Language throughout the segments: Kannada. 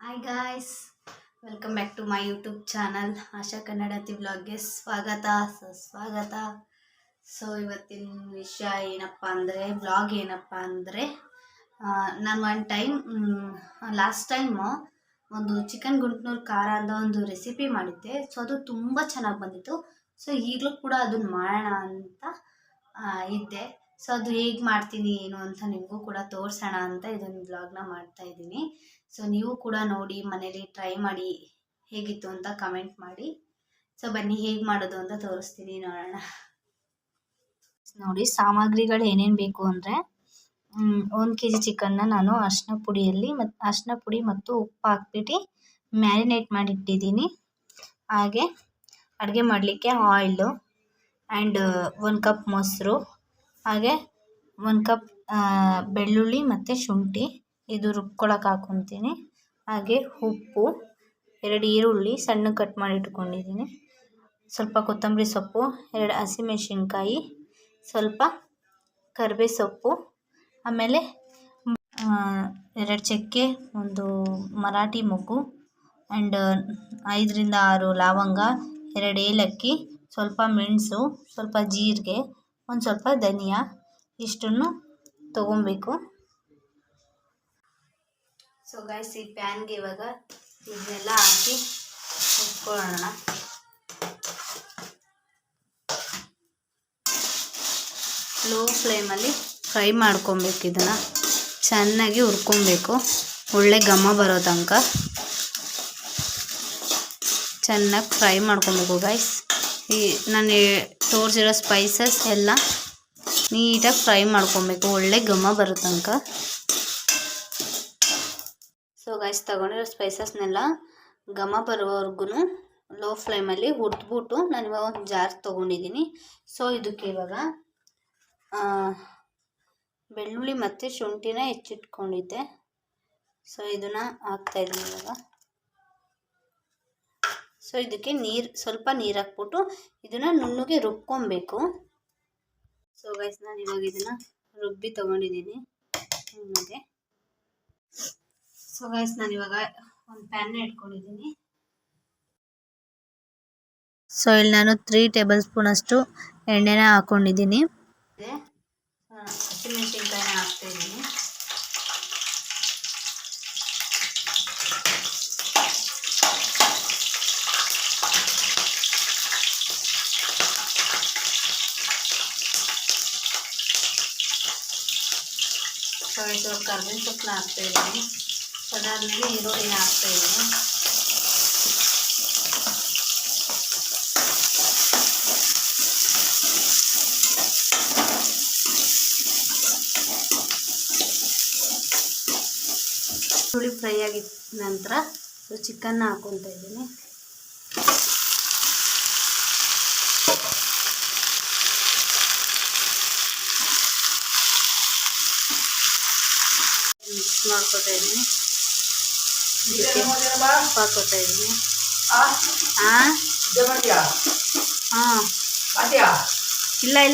Hi guys, welcome back to my YouTube channel Asha Kannadathi ವ್ಲಾಗ್ಗೆ ಸ್ವಾಗತ ಸುಸ್ವಾಗತ. ಇವತ್ತಿನ ವಿಷಯ ಏನಪ್ಪ ಅಂದರೆ ವ್ಲಾಗ್ ಏನಪ್ಪ ಅಂದರೆ ನಾನು ಲಾಸ್ಟ್ ಟೈಮು ಒಂದು ಚಿಕನ್ ಗುಂಟ್ನೂರು ಖಾರ ಅಂತ ಒಂದು ರೆಸಿಪಿ ಮಾಡಿದ್ದೆ. ಅದು ತುಂಬ ಚೆನ್ನಾಗಿ ಬಂದಿತ್ತು. ಈಗಲೂ ಕೂಡ ಅದನ್ನು ಮಾಡೋಣ ಅಂತ ಇದ್ದೆ. ಅದು ಹೇಗೆ ಮಾಡ್ತೀನಿ ಏನು ಅಂತ ನಿಮಗೂ ಕೂಡ ತೋರಿಸೋಣ ಅಂತ ಇದೊಂದು ವ್ಲಾಗ್ನ ಮಾಡ್ತಾಯಿದ್ದೀನಿ. ನೀವು ಕೂಡ ನೋಡಿ ಮನೇಲಿ ಟ್ರೈ ಮಾಡಿ ಹೇಗಿತ್ತು ಅಂತ ಕಮೆಂಟ್ ಮಾಡಿ. ಬನ್ನಿ ಹೇಗೆ ಮಾಡೋದು ಅಂತ ತೋರಿಸ್ತೀನಿ, ನೋಡೋಣ. ನೋಡಿ ಸಾಮಗ್ರಿಗಳು ಏನೇನು ಬೇಕು ಅಂದರೆ 1 kg ಚಿಕನ್ನ ನಾನು ಅರಿಶಿನ ಪುಡಿ ಮತ್ತು ಉಪ್ಪು ಹಾಕ್ಬಿಟ್ಟು ಮ್ಯಾರಿನೇಟ್ ಮಾಡಿಟ್ಟಿದ್ದೀನಿ. ಹಾಗೆ ಅಡುಗೆ ಮಾಡಲಿಕ್ಕೆ ಆಯಿಲು ಆ್ಯಂಡ್ 1 ಕಪ್ ಮೊಸರು, ಹಾಗೆ 1 ಕಪ್ ಬೆಳ್ಳುಳ್ಳಿ ಮತ್ತು ಶುಂಠಿ ಇದು ರುಬ್ಕೊಳಕ್ಕೆ ಹಾಕ್ಕೊತೀನಿ. ಹಾಗೆ ಉಪ್ಪು, 2 ಈರುಳ್ಳಿ ಸಣ್ಣ ಕಟ್ ಮಾಡಿ ಇಟ್ಕೊಂಡಿದ್ದೀನಿ, ಸ್ವಲ್ಪ ಕೊತ್ತಂಬರಿ ಸೊಪ್ಪು, 2 ಹಸಿಮೆಣಸಿನ್ಕಾಯಿ, ಸ್ವಲ್ಪ ಕರಿಬೇವು ಸೊಪ್ಪು, ಆಮೇಲೆ 2 ಚಕ್ಕೆ, 1 ಮರಾಠಿ ಮೊಗ್ಗು ಆ್ಯಂಡ್ 5 ರಿಂದ 6 ಲವಂಗ, 2 ಏಲಕ್ಕಿ, ಸ್ವಲ್ಪ ಮೆಣಸು, ಸ್ವಲ್ಪ ಜೀರಿಗೆ, ಒಂದು ಸ್ವಲ್ಪ ಧನಿಯಾ, ಇಷ್ಟನ್ನು ತೊಗೊಬೇಕು. ಗೈಸ್, ಈ ಪ್ಯಾನ್ಗೆ ಇವಾಗ ಇದನ್ನೆಲ್ಲ ಹಾಕಿ ಹುರ್ಕೊಳ್ಳೋಣ. ಲೋ ಫ್ಲೇಮಲ್ಲಿ ಫ್ರೈ ಮಾಡ್ಕೊಬೇಕು. ಇದನ್ನು ಚೆನ್ನಾಗಿ ಹುರ್ಕೊಬೇಕು, ಒಳ್ಳೆ ಘಮ ಬರೋ ತನಕ ಚೆನ್ನಾಗಿ ಫ್ರೈ ಮಾಡ್ಕೊಬೇಕು ಗೈಸ್. ನಾನು ತೋರಿಸಿರೋ ಸ್ಪೈಸಸ್ ಎಲ್ಲ ನೀಟಾಗಿ ಫ್ರೈ ಮಾಡ್ಕೊಬೇಕು, ಒಳ್ಳೆ ಘಮ ಬರೋ ತನಕ. ಗೈಸ್, ತಗೊಂಡಿರೋ ಸ್ಪೈಸಸ್ನೆಲ್ಲ ಘಮ ಬರೋವರೆಗೂ ಲೋ ಫ್ಲೇಮಲ್ಲಿ ಹುರಿದ್ಬಿಟ್ಟು ನಾನು ಇವಾಗ ಒಂದು ಜಾರ್ ತೊಗೊಂಡಿದ್ದೀನಿ. ಇದಕ್ಕೆ ಇವಾಗ ಬೆಳ್ಳುಳ್ಳಿ ಮತ್ತು ಶುಂಠಿನ ಹೆಚ್ಚಿಟ್ಕೊಂಡಿದ್ದೆ. ಇದನ್ನು ಹಾಕ್ತಾಯಿದ್ದೀನಿ ಇವಾಗ. ಇದಕ್ಕೆ ಸ್ವಲ್ಪ ನೀರು ಹಾಕ್ಬಿಟ್ಟು ಇದನ್ನು ನುಣ್ಣಗೆ ರುಬ್ಕೊಬೇಕು. ಗೈಸ್, ನಾನು ಇವಾಗ ಇದನ್ನು ರುಬ್ಬಿ ತೊಗೊಂಡಿದ್ದೀನಿ ನುಣ್ಣಗೆ. ಗೈಸ್, ನಾನು ಇವಾಗ ಒಂದು ಪ್ಯಾನ್ನ ಇಟ್ಕೊಂಡಿದ್ದೀನಿ. ಇಲ್ಲಿ ನಾನು 3 ಟೇಬಲ್ ಸ್ಪೂನ್ ಅಷ್ಟು ಎಣ್ಣೆನ ಹಾಕ್ಕೊಂಡಿದ್ದೀನಿ. ಹಸಿಮೆಣಸಿನ್ಕಾಯಿನ ಹಾಕ್ತಾಯಿದ್ದೀನಿ. ಕರ್ಬೇವಿನ ಸೊಪ್ಪನ್ನ ಹಾಕ್ತಾಯಿದ್ದೀನಿ. ಅದಾದಮೇಲೆ ಈರುಳ್ಳಿನ ಹಾಕ್ತಾಯಿದ್ದೀನಿ. ಈರುಳ್ಳಿ ಫ್ರೈ ಆಗಿದ ನಂತರ ಚಿಕನ್ನ ಹಾಕ್ಕೊತಾ ಇದ್ದೀನಿ. ಮಿಕ್ಸ್ ಮಾಡ್ಕೊತಾ ಇದ್ದೀನಿ. ಹಾಕೋತಾ ಇದ್ದೀನಿ. ಇಲ್ಲ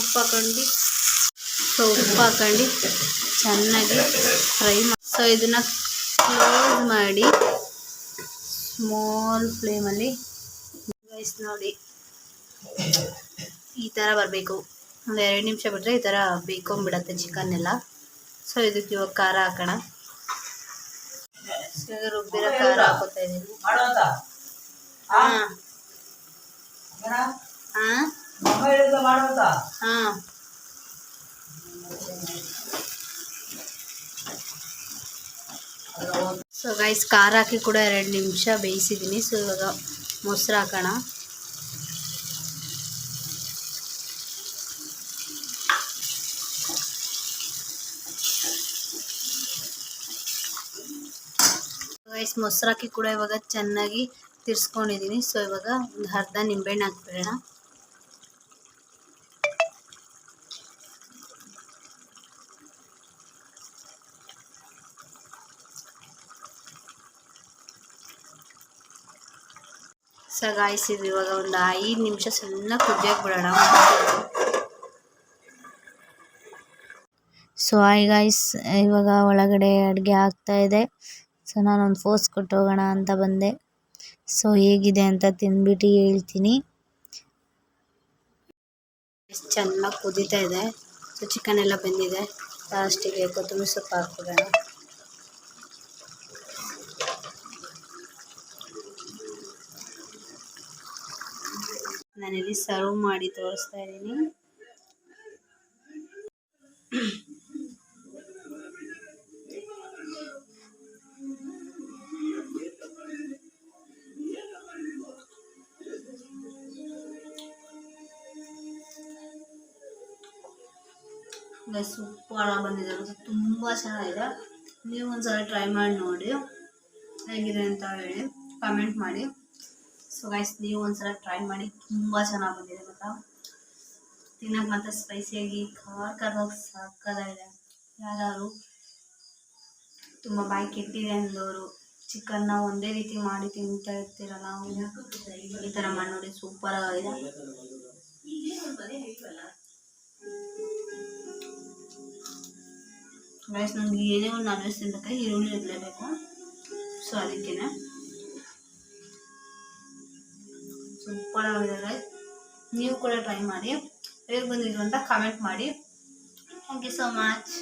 ಉಪ್ಪು ಹಾಕೊಂಡು ಚೆನ್ನಾಗಿ ಫ್ರೈ ಮಾಡಿ ಇದನ್ನು ಕ್ಲೋಸ್ ಮಾಡಿ ಸ್ಮಾಲ್ ಫ್ಲೇಮಲ್ಲಿ. ಗೈಸ್, ನೋಡಿ ಈ ಥರ ಬರಬೇಕು. ಒಂದು 2 ನಿಮಿಷ ಬಿಟ್ಟರೆ ಈ ಥರ ಬೇಯ್ಕೊಂಬಿಡತ್ತೆ ಚಿಕನ್ ಎಲ್ಲ. ಇದಕ್ಕೆ ಇವಾಗ ಖಾರ ಹಾಕೋಣ. ರುಬ್ಬಿರೋ ಖಾರ ಹಾಕೋತಾ ಇದ್ದೀನಿ. ಗೈಸ್, ಖಾರ ಹಾಕಿ ಕೂಡ 2 ನಿಮಿಷ ಬೇಯಿಸಿದ್ದೀನಿ. ಇವಾಗ ಮೊಸರು ಹಾಕೋಣ. ಗೈಸ್, ಮೊಸರು ಹಾಕಿ ಕೂಡ ಇವಾಗ ಚೆನ್ನಾಗಿ ತಿರ್ಸ್ಕೊಂಡಿದ್ದೀನಿ. ಇವಾಗ ಒಂದು ಅರ್ಧ ನಿಂಬೆಹಣ್ಣು ಹಾಕ್ಬಿಡೋಣ. ಗಾಯ್ಸ್, ಇದು ಇವಾಗ ಒಂದು 5 ನಿಮಿಷ ಸಣ್ಣ ಕುದಿಯೋಕೆ ಬಿಡೋಣ. ಸೊ ಹಾಯ್ ಗಾಯ್ಸ್, ಇವಾಗ ಒಳಗಡೆ ಅಡುಗೆ ಆಗ್ತಾ ಇದೆ. ಸೊ ನಾನೊಂದು ಫೋಸ್ ಕೊಟ್ಟು ಹೋಗೋಣ ಅಂತ ಬಂದೆ. ಸೊ ಹೇಗಿದೆ ಅಂತ ತಿಂದ್ಬಿಟ್ಟು ಹೇಳ್ತೀನಿ. ಎಷ್ಟು ಚೆನ್ನಾಗಿ ಕುದೀತಾ ಇದೆ. ಸೊ ಚಿಕನ್ ಎಲ್ಲ ಬೆಂದಿದೆ. ಲಾಸ್ಟಿಗೆ ಕೊತ್ತಂಬರಿ ಸೊಪ್ಪು ಹಾಕ್ಬಿಡೋಣ. ನಾನಿಲ್ಲಿ ಸರ್ವ್ ಮಾಡಿ ತೋರಿಸ್ತಾ ಇದ್ದೀನಿ. ಸೂಪರ್ ಆಗಿ ಬಂದಿದೆ, ತುಂಬ ಚೆನ್ನಾಗಿದೆ. ನೀವು ಒಂದ್ಸಲ ಟ್ರೈ ಮಾಡಿ ನೋಡಿ, ಹೇಗಿದೆ ಅಂತ ಹೇಳಿ ಕಮೆಂಟ್ ಮಾಡಿ. ಸೊ ಗೈಸ್, ನೀವು ಒಂದ್ಸಲ ಟ್ರೈ ಮಾಡಿ, ತುಂಬ ಚೆನ್ನಾಗಿ ಬಂದಿದೆ ಗೊತ್ತಾ. ತಿನ್ನಕ್ಕೆ ಮತ್ತೆ ಸ್ಪೈಸಿಯಾಗಿ ಖಾರವಾಗಿ ಸಾಕಾಗಿದೆ. ಯಾರು ತುಂಬ ಬಾಯಿ ಕೆಟ್ಟಿದೆ ಅಂದವರು ಚಿಕನ್ನ ಒಂದೇ ರೀತಿ ಮಾಡಿ ತಿಂತಾ ಇರ್ತೀರಲ್ಲ, ಈ ಥರ ಮಾಡಿ ನೋಡಿ, ಸೂಪರ್ ಆಗಿದೆ. ಗೈಸ್, ನನಗೆ ಏನೇ ಒಂದು ನಾನ್ ವೆಜ್ ತಿನ್ನಕ್ಕೆ ಈರುಳ್ಳಿ ಇರಲೇಬೇಕು. ಸೊ ಅದಕ್ಕೇನೆ ಸೂಪರ್ ಆಗಿದೆ ಗೈಸ್. ನೀವು ಕೂಡ ಟ್ರೈ ಮಾಡಿ, ಹೇಗೆ ಬಂದಿದ್ರು ಅಂತ ಕಮೆಂಟ್ ಮಾಡಿ. Thank you so much.